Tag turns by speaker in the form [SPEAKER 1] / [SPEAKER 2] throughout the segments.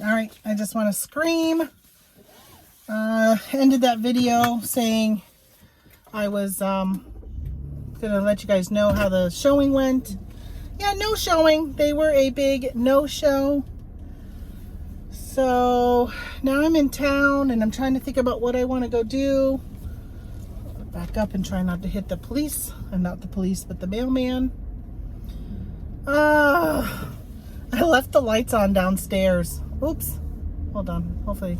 [SPEAKER 1] All right, I just want to scream. Ended that video saying I was gonna let you guys know how the showing went. Yeah, no showing. They were a big no-show. So now I'm in town and I'm trying to think about what I want to go do. Back up and try not to hit the police. Not the police, but the mailman. I left the lights on downstairs. Oops. Hold on. Hopefully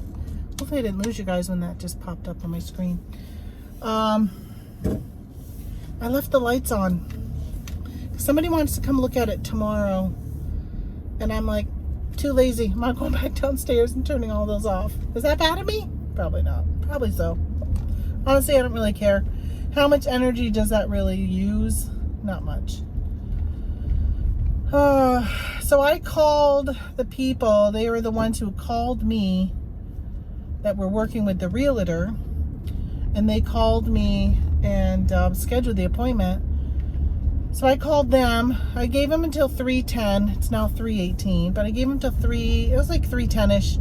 [SPEAKER 1] I didn't lose you guys when that just popped up on my screen. I left the lights on. Somebody wants to come look at it tomorrow. And I'm like, too lazy. I'm not going back downstairs and turning all those off. Is that bad of me? Probably not. Probably so. Honestly, I don't really care. How much energy does that really use? Not much. So I called the people. They were the ones who called me that were working with the realtor. And they called me and scheduled the appointment. So I called them. I gave them until 3:10. It's now 3:18, but I gave them till 3. It was like 3:10ish.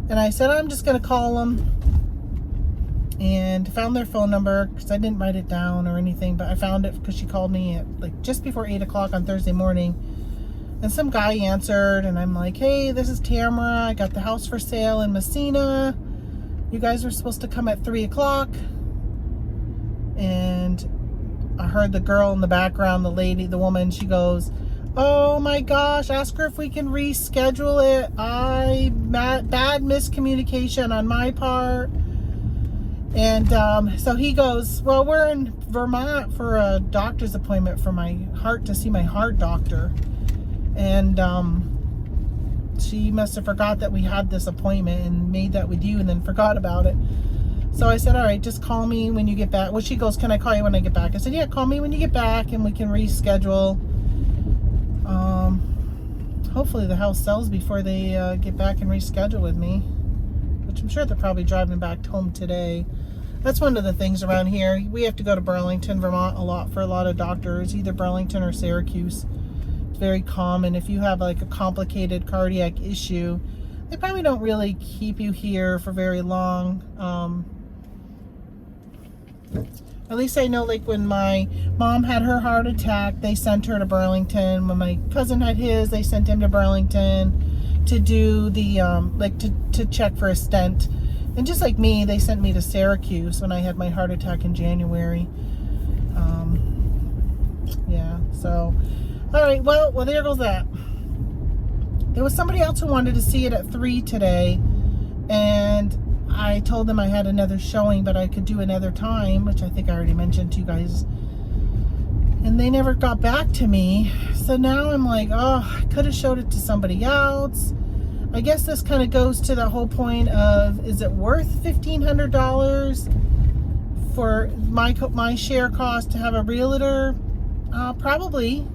[SPEAKER 1] And I said, I'm just going to call them. And found their phone number because I didn't write it down or anything, but I found it because she called me at like just before 8 o'clock on Thursday morning. And some guy answered, and I'm like, hey, this is Tamara. I got the house for sale in Messina. You guys were supposed to come at 3 o'clock. And I heard the girl in the background, the lady, the woman, she goes, oh my gosh, ask her if we can reschedule it. Bad miscommunication on my part. And so he goes, well, we're in Vermont for a doctor's appointment for my heart, to see my heart doctor. And she must have forgot that we had this appointment and made that with you and then forgot about it. So I said, all right, just call me when you get back. Well, she goes, can I call you when I get back? I said, yeah, call me when you get back and we can reschedule. Hopefully the house sells before they get back and reschedule with me, which I'm sure they're probably driving back home today. That's one of the things around here. We have to go to Burlington, Vermont a lot for a lot of doctors, either Burlington or Syracuse. It's very common. If you have like a complicated cardiac issue, they probably don't really keep you here for very long. At least I know, like when my mom had her heart attack, they sent her to Burlington. When my cousin had his, they sent him to Burlington to do the, to check for a stent. And just like me, they sent me to Syracuse when I had my heart attack in January. Yeah, so, all right, well, there goes that. There was somebody else who wanted to see it at 3 today, and I told them I had another showing, but I could do another time, which I think I already mentioned to you guys. And they never got back to me. So now I'm like, oh, I could have showed it to somebody else. I guess this kind of goes to the whole point of, is it worth $1,500 for my share cost to have a realtor? Probably.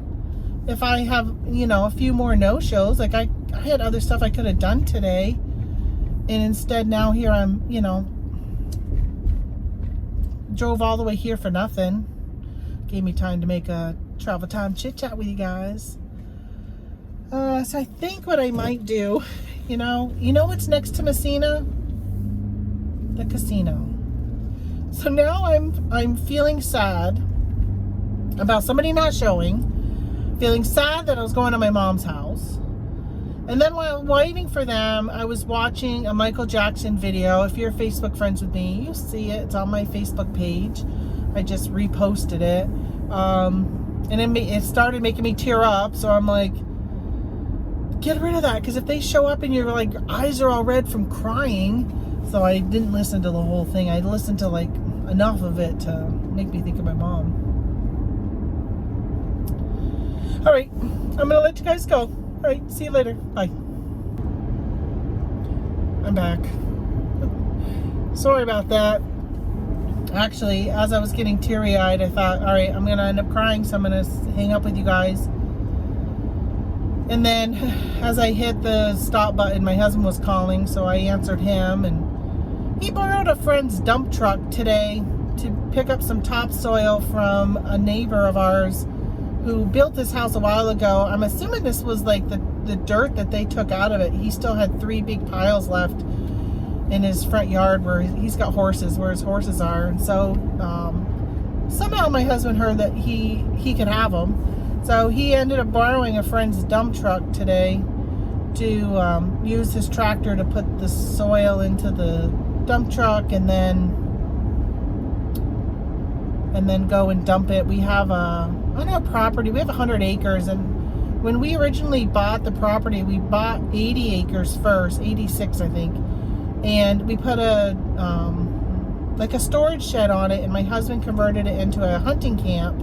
[SPEAKER 1] If I have, you know, a few more no-shows. Like I had other stuff I could have done today. And instead now here I'm, you know, drove all the way here for nothing. Gave me time to make a travel time chit chat with you guys. So I think what I might do, you know what's next to Messina? The casino. So now I'm feeling sad about somebody not showing. Feeling sad that I was going to my mom's house. And then while waiting for them, I was watching a Michael Jackson video. If you're Facebook friends with me, you see it. It's on my Facebook page. I just reposted it. And it started making me tear up. So I'm like, get rid of that. Because if they show up and your like eyes are all red from crying. So I didn't listen to the whole thing. I listened to like enough of it to make me think of my mom. All right, I'm going to let you guys go. All right, see you later. Bye. I'm back. Sorry about that. Actually, as I was getting teary-eyed, I thought, all right, I'm going to end up crying, so I'm going to hang up with you guys. And then, as I hit the stop button, my husband was calling, so I answered him. And he borrowed a friend's dump truck today to pick up some topsoil from a neighbor of ours who built this house a while ago. I'm assuming this was like the dirt that they took out of it. He still had 3 big piles left in his front yard where he's got horses, where his horses are. And so somehow my husband heard that he could have them. So he ended up borrowing a friend's dump truck today to use his tractor to put the soil into the dump truck and then go and dump it. We have on our property, we have 100 acres, and when we originally bought the property, we bought 80 acres first, 86 I think, and we put a like a storage shed on it, and my husband converted it into a hunting camp.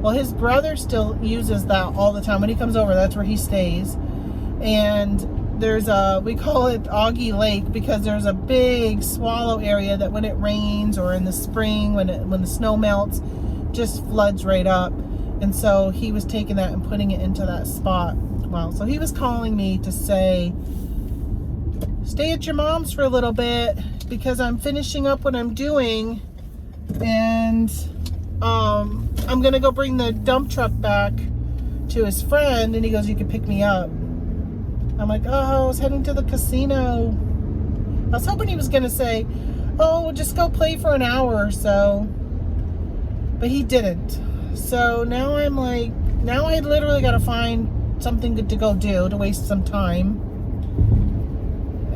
[SPEAKER 1] Well, his brother still uses that all the time. When he comes over, that's where he stays. And there's we call it Augie Lake, because there's a big swallow area that when it rains or in the spring, when the snow melts, just floods right up. And so he was taking that and putting it into that spot. Well, so he was calling me to say, stay at your mom's for a little bit because I'm finishing up what I'm doing, and I'm gonna go bring the dump truck back to his friend. And he goes, you can pick me up. I'm like, oh, I was heading to the casino. I was hoping he was gonna say, oh, we'll just go play for an hour or so, but he didn't. So now I'm like, now I literally gotta find something good to go do to waste some time.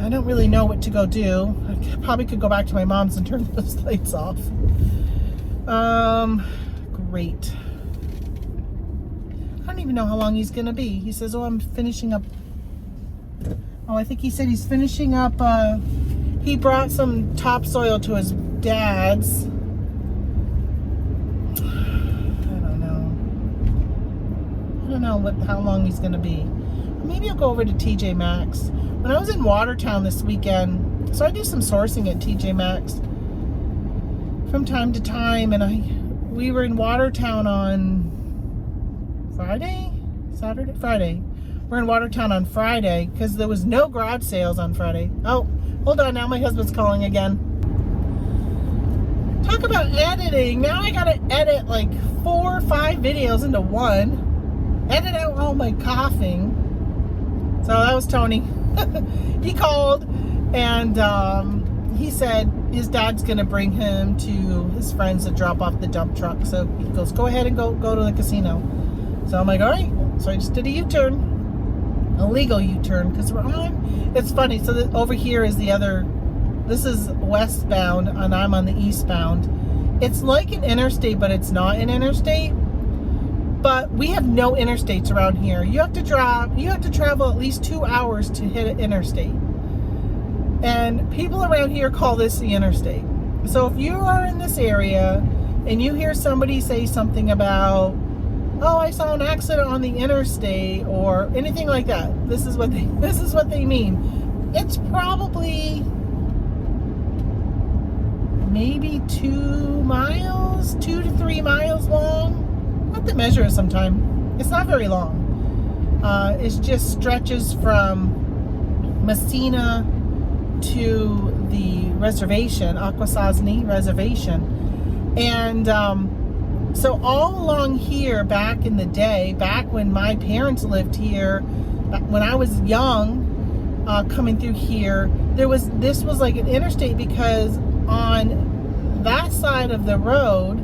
[SPEAKER 1] I don't really know what to go do. I probably could go back to my mom's and turn those lights off. Great. I don't even know how long he's gonna be. He says, oh, I'm finishing up. Oh, I think he said he's finishing up. He brought some topsoil to his dad's. I don't know how long he's gonna be. Maybe I'll go over to TJ Maxx. When I was in Watertown this weekend, so I do some sourcing at TJ Maxx from time to time, and we were in Watertown on Friday? We're in Watertown on Friday because there was no garage sales on Friday. Oh, hold on, now my husband's calling again. Talk about editing. Now I gotta edit like 4 or 5 videos into one. Edit out all my coughing. So that was Tony. He called and he said his dad's gonna bring him to his friends to drop off the dump truck. So he goes, go ahead and go to the casino. So I'm like, all right. So I just did a U-turn, a legal U-turn, because we're on. It's funny. So over here is the other. This is westbound, and I'm on the eastbound. It's like an interstate, but it's not an interstate. But we have no interstates around here. You have to travel at least 2 hours to hit an interstate. And people around here call this the interstate. So if you are in this area and you hear somebody say something about, oh, I saw an accident on the interstate or anything like that, this is what they mean. It's probably maybe 2 miles, 2 to 3 miles long. I have to measure it sometime. It's not very long. It just stretches from Messina to the reservation, Akwesasne Reservation. And so all along here back in the day, back when my parents lived here, when I was young, coming through here, this was like an interstate, because on that side of the road,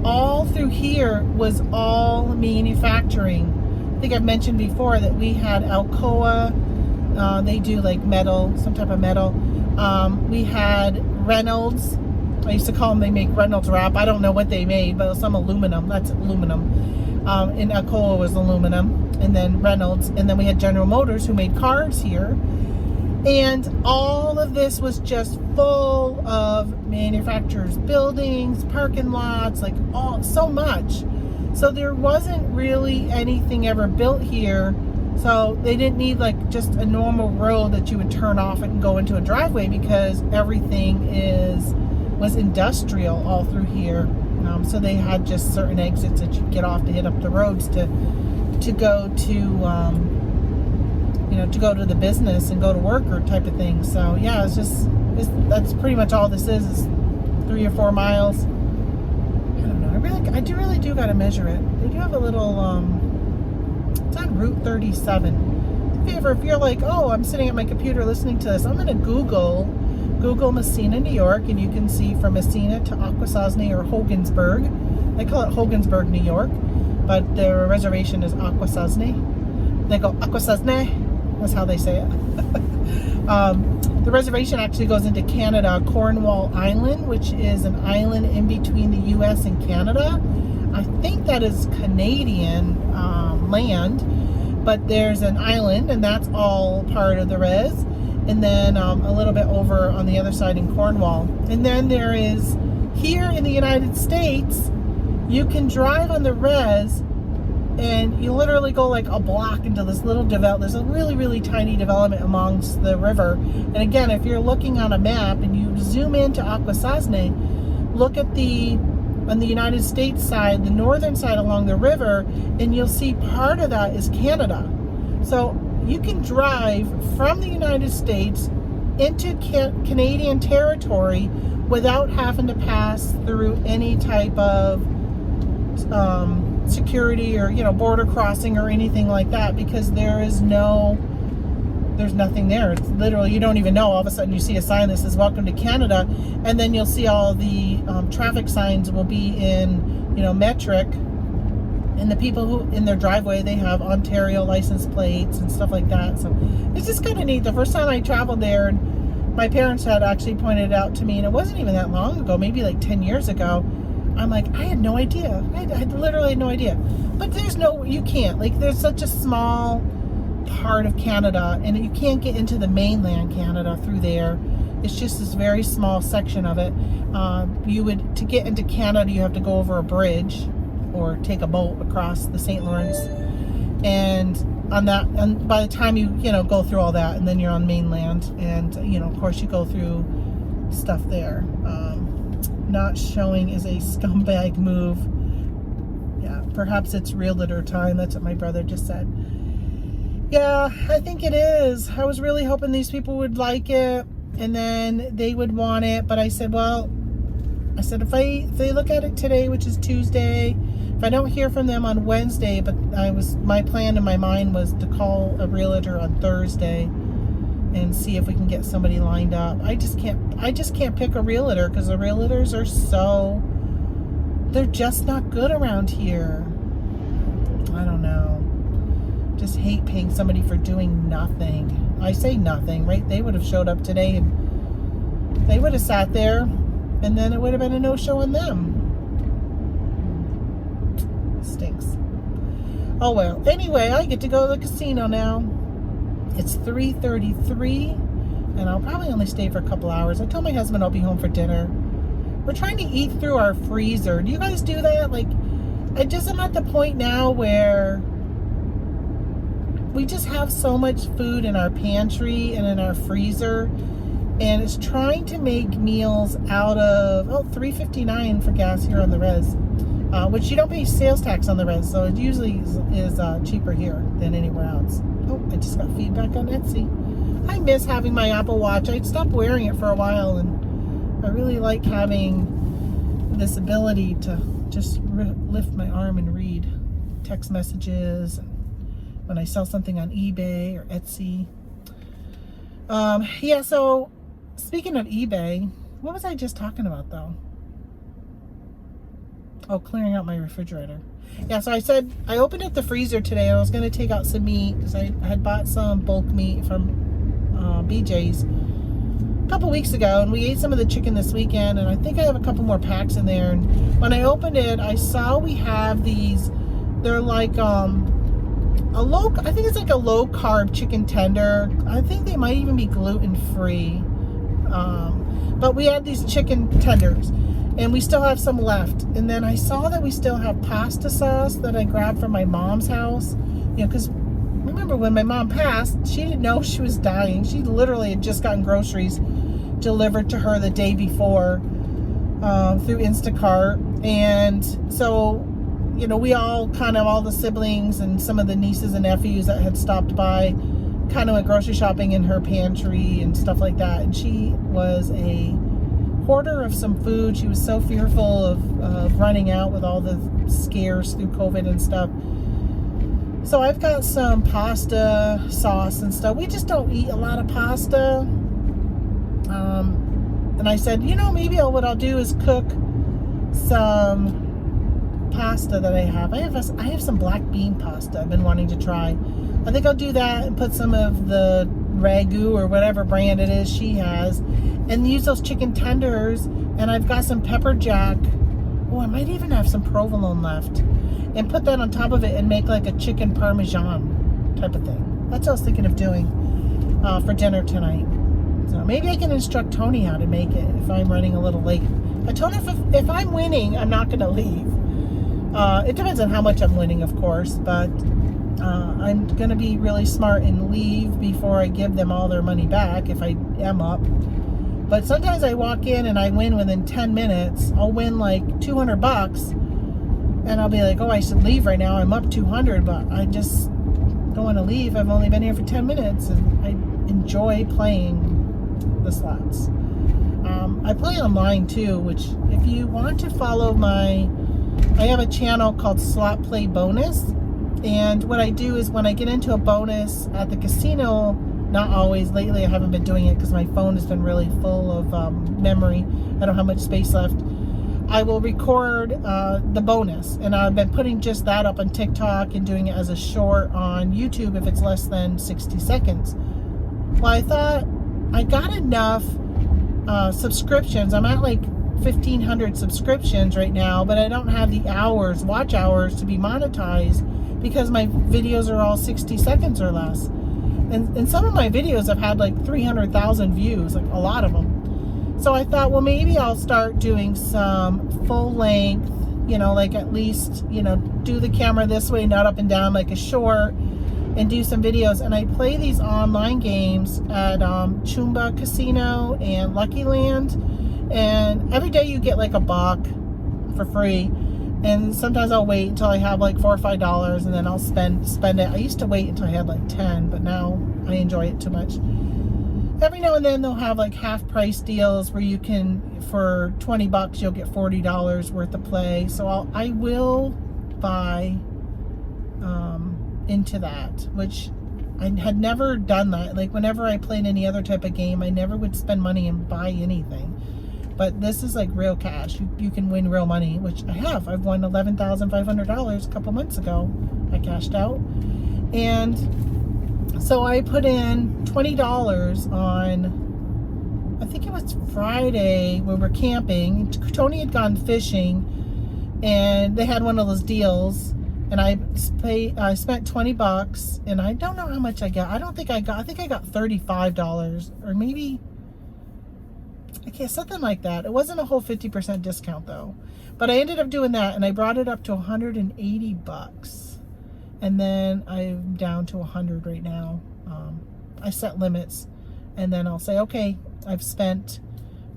[SPEAKER 1] all through here was all manufacturing. I think I've mentioned before that we had Alcoa. They do like metal, some type of metal. We had Reynolds. I used to call them, they make Reynolds wrap. I don't know what they made, but some aluminum. That's aluminum. And Alcoa was aluminum. And then Reynolds. And then we had General Motors, who made cars here. And all of this was just full of manufacturers, buildings, parking lots, like so much. So there wasn't really anything ever built here. So they didn't need like just a normal road that you would turn off and go into a driveway, because everything was industrial all through here. So they had just certain exits that you'd get off to hit up the roads to go to to go to the business and go to work or type of thing. So yeah, that's pretty much all this is 3 or 4 miles. I don't know. I really I really do got to measure it. They do have a little, it's on Route 37. If you're like, oh, I'm sitting at my computer listening to this, I'm going to Google Messina, New York, and you can see from Messina to Akwesasne or Hogansburg. They call it Hogansburg, New York, but their reservation is Akwesasne. They go Akwesasne. That's how they say it. The reservation actually goes into Canada, Cornwall Island, which is an island in between the U.S. and Canada. I think that is Canadian land, but there's an island, and that's all part of the res. And then a little bit over on the other side in Cornwall. And then there is, here in the United States, you can drive on the res, and you literally go like a block into this little development. There's a really, really tiny development amongst the river. And again, if you're looking on a map and you zoom into Akwesasne, look at on the United States side, the northern side along the river, and you'll see part of that is Canada. So you can drive from the United States into Canadian territory without having to pass through any type of security or border crossing or anything like that, because there's nothing there. It's literally, you don't even know. All of a sudden you see a sign that says welcome to Canada, and then you'll see all the traffic signs will be in metric, and the people who in their driveway, they have Ontario license plates and stuff like that. So it's just kind of neat. The first time I traveled there, and my parents had actually pointed it out to me, and it wasn't even that long ago, maybe like 10 years ago. I'm like, I had no idea. I had literally no idea. But you can't. Like, there's such a small part of Canada, and you can't get into the mainland Canada through there. It's just this very small section of it. To get into Canada, you have to go over a bridge or take a boat across the St. Lawrence. And by the time you go through all that, and then you're on mainland, and of course you go through stuff there. Not showing is a scumbag move. Yeah, perhaps it's realtor time. That's what my brother just said. Yeah, I think it is. I was really hoping these people would like it, and then they would want it. But I said, if they look at it today, which is Tuesday, if I don't hear from them on Wednesday, but my plan in my mind was to call a realtor on Thursday and see if we can get somebody lined up. I just can't pick a realtor, because the realtors they're just not good around here. I don't know. Just hate paying somebody for doing nothing. I say nothing, right? They would have showed up today and they would have sat there, and then it would have been a no-show on them. Stinks. Oh well. Anyway, I get to go to the casino now. It's 3:33, and I'll probably only stay for a couple hours. I told my husband I'll be home for dinner. We're trying to eat through our freezer. Do you guys do that? Like, I'm at the point now where we just have so much food in our pantry and in our freezer, and it's trying to make meals out of, $3.59 for gas here on the res, which you don't pay sales tax on the res, so it usually is cheaper here than anywhere else. Oh, I just got feedback on Etsy. I miss having my Apple Watch. I'd stopped wearing it for a while, and I really like having this ability to just lift my arm and read text messages when I sell something on eBay or Etsy. Yeah, so speaking of eBay, what was I just talking about though? Oh, clearing out my refrigerator. Yeah, so I said I opened up the freezer today. I was going to take out some meat because I had bought some bulk meat from BJ's a couple weeks ago, and we ate some of the chicken this weekend, and I think I have a couple more packs in there. And when I opened it, I saw we have these. They're like I think it's like a low carb chicken tender. I think they might even be gluten free. But we had these chicken tenders, and we still have some left. And then I saw that we still have pasta sauce that I grabbed from my mom's house. Because remember when my mom passed, she didn't know she was dying. She literally had just gotten groceries delivered to her the day before through Instacart. And so, we all the siblings and some of the nieces and nephews that had stopped by kind of went grocery shopping in her pantry and stuff like that. And she was a hoarder of some food. She was so fearful of running out with all the scares through COVID and stuff. So I've got some pasta sauce and stuff. We just don't eat a lot of pasta. And I said, maybe what I'll do is cook some pasta that I have. I have some black bean pasta I've been wanting to try. I think I'll do that and put some of the ragu or whatever brand it is she has, and use those chicken tenders. And I've got some pepper jack. Oh, I might even have some provolone left, and put that on top of it and make like a chicken parmesan type of thing. That's what I was thinking of doing for dinner tonight. So maybe I can instruct Tony how to make it if I'm running a little late. I told him if I'm winning, I'm not going to leave. It depends on how much I'm winning, of course, but I'm going to be really smart and leave before I give them all their money back if I am up. But sometimes I walk in and I win within 10 minutes. I'll win like $200, and I'll be like, oh, I should leave right now. I'm up 200, but I just don't want to leave. I've only been here for 10 minutes, and I enjoy playing the slots. I play online too, which if you want to follow I have a channel called Slot Play Bonus, and what I do is when I get into a bonus at the casino, not always, lately I haven't been doing it because my phone has been really full of memory, I don't have much space left, I will record the bonus, and I've been putting just that up on TikTok and doing it as a short on YouTube if it's less than 60 seconds. Well, I thought I got enough subscriptions. I'm at like 1,500 subscriptions right now, but I don't have the watch hours to be monetized because my videos are all 60 seconds or less. And some of my videos have had like 300,000 views, like a lot of them. So I thought, well, maybe I'll start doing some full length, like at least, do the camera this way, not up and down like a short, and do some videos. And I play these online games at Chumba Casino and Lucky Land, and every day you get like a buck for free, and sometimes I'll wait until I have like $4 or $5 and then I'll spend it. I used to wait until I had like 10, but now I enjoy it too much. Every now and then they'll have like half price deals where you can, for $20 you'll get $40 worth of play. So I will buy into that, which I had never done that. Like whenever I played any other type of game, I never would spend money and buy anything. But this is like real cash. You can win real money, which I have. I've won $11,500 a couple months ago. I cashed out. And so I put in $20 on, I think it was Friday, we were camping. Tony had gone fishing, and they had one of those deals. And I spent $20, and I don't know how much I got. I think I got $35, or maybe, okay, something like that. It wasn't a whole 50% discount though. But I ended up doing that, and I brought it up to $180. And then I'm down to 100 right now. I set limits, and then I'll say, okay, I've spent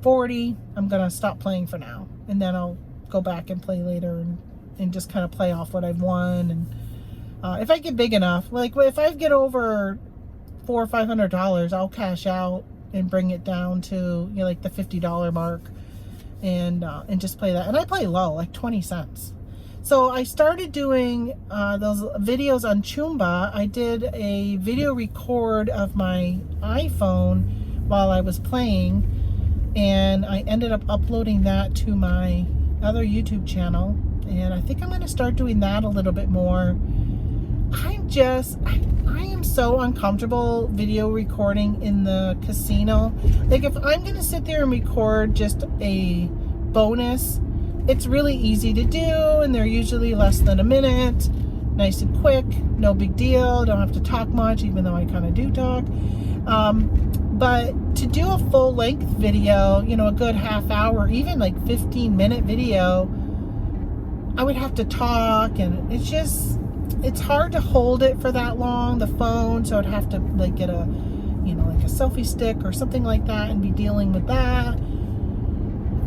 [SPEAKER 1] 40. I'm gonna stop playing for now, and then I'll go back and play later and just kind of play off what I've won. And if I get big enough, like if I get over $400 or $500, I'll cash out and bring it down to like the $50 mark, and just play that. And I play low, like 20 cents. So I started doing those videos on Chumba. I did a video record of my iPhone while I was playing, and I ended up uploading that to my other YouTube channel. And I think I'm going to start doing that a little bit more. I am so uncomfortable video recording in the casino. Like if I'm going to sit there and record just a bonus, it's really easy to do, and they're usually less than a minute, nice and quick, no big deal, don't have to talk much, even though I kind of do talk. But to do a full length video, a good half hour, even like 15-minute video, I would have to talk, and it's hard to hold it for that long, the phone, so I'd have to like get a, like a selfie stick or something like that and be dealing with that.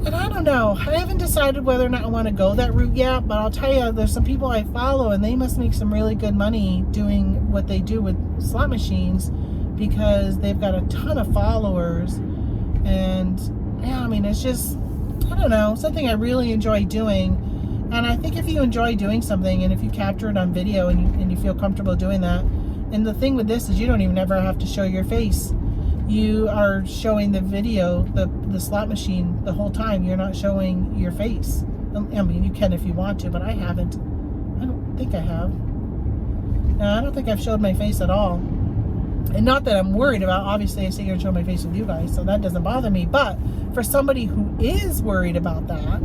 [SPEAKER 1] And I don't know, I haven't decided whether or not I want to go that route yet, but I'll tell you, there's some people I follow, and they must make some really good money doing what they do with slot machines, because they've got a ton of followers, and yeah, I mean, it's just, I don't know, something I really enjoy doing. And I think if you enjoy doing something and if you capture it on video and you feel comfortable doing that, and the thing with this is you don't even ever have to show your face. You are showing the video, the slot machine the whole time. You're not showing your face. I mean, you can if you want to, but I haven't. I don't think I have. No, I don't think I've showed my face at all. And not that I'm worried about, obviously I sit here and show my face with you guys, so that doesn't bother me. But for somebody who is worried about that,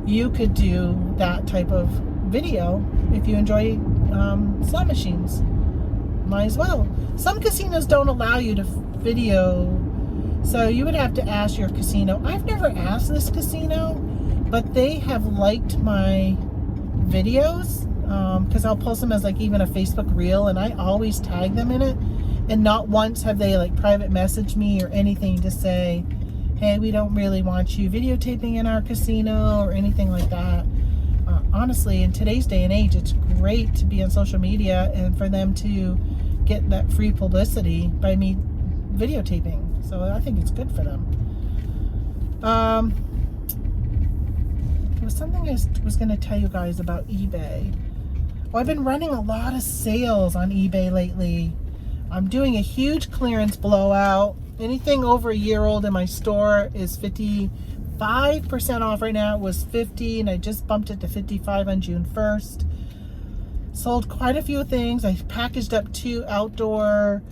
[SPEAKER 1] you could do that type of video if you enjoy slot machines. Might as well. Some casinos don't allow you to video, so you would have to ask your casino. I've never asked this casino, but they have liked my videos because I'll post them as like even a Facebook reel, and I always tag them in it. And not once have they like private messaged me or anything to say, hey, we don't really want you videotaping in our casino or anything like that. Honestly, in today's day and age, it's great to be on social media and for them to get that free publicity by me videotaping. So I think it's good for them. There was something I was going to tell you guys about eBay. Well, I've been running a lot of sales on eBay lately. I'm doing a huge clearance blowout. Anything over a year old in my store is 55% off right now. It was 50 and I just bumped it to 55 on June 1st. Sold quite a few things. I packaged up 2 outdoor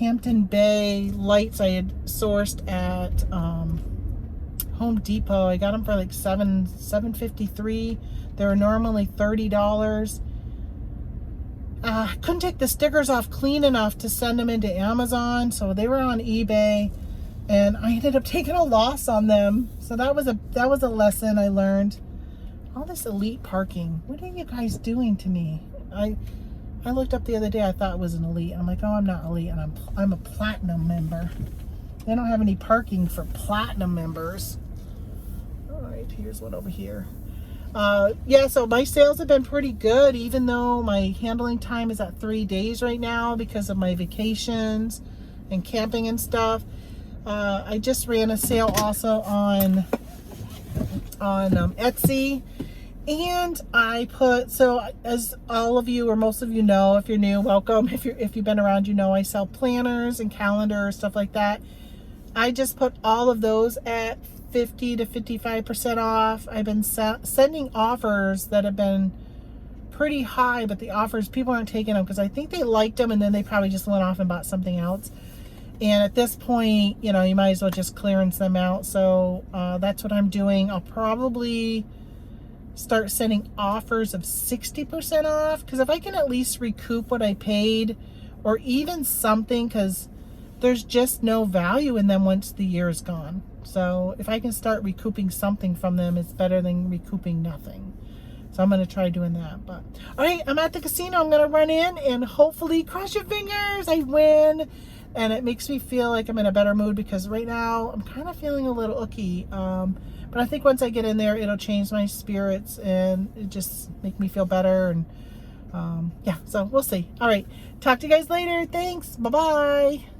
[SPEAKER 1] Hampton Bay lights I had sourced at Home Depot. I got them for like $7.53. They were normally $30. I couldn't take the stickers off clean enough to send them into Amazon, so they were on eBay, and I ended up taking a loss on them. So that was a lesson I learned. All this elite parking. What are you guys doing to me? I looked up the other day. I thought it was an elite. I'm like, oh, I'm not elite, and I'm a platinum member. They don't have any parking for platinum members. All right, here's one over here. Yeah, so my sales have been pretty good, even though my handling time is at 3 days right now because of my vacations and camping and stuff. I just ran a sale also on Etsy, and I put, so as all of you or most of you know, if you're new, welcome. If you've been around, you know I sell planners and calendars, stuff like that. I just put all of those at 50 to 55% off. I've been sending offers that have been pretty high, but the offers, people aren't taking them because I think they liked them and then they probably just went off and bought something else. And at this point, you know, you might as well just clearance them out. So that's what I'm doing. I'll probably start sending offers of 60% off, because if I can at least recoup what I paid or even something, because there's just no value in them once the year is gone. So if I can start recouping something from them, it's better than recouping nothing. So I'm going to try doing that. But all right, I'm at the casino. I'm going to run in and hopefully, cross your fingers, I win. And it makes me feel like I'm in a better mood, because right now I'm kind of feeling a little icky. But I think once I get in there, it'll change my spirits and it just make me feel better. And yeah, so we'll see. All right, talk to you guys later. Thanks. Bye-bye.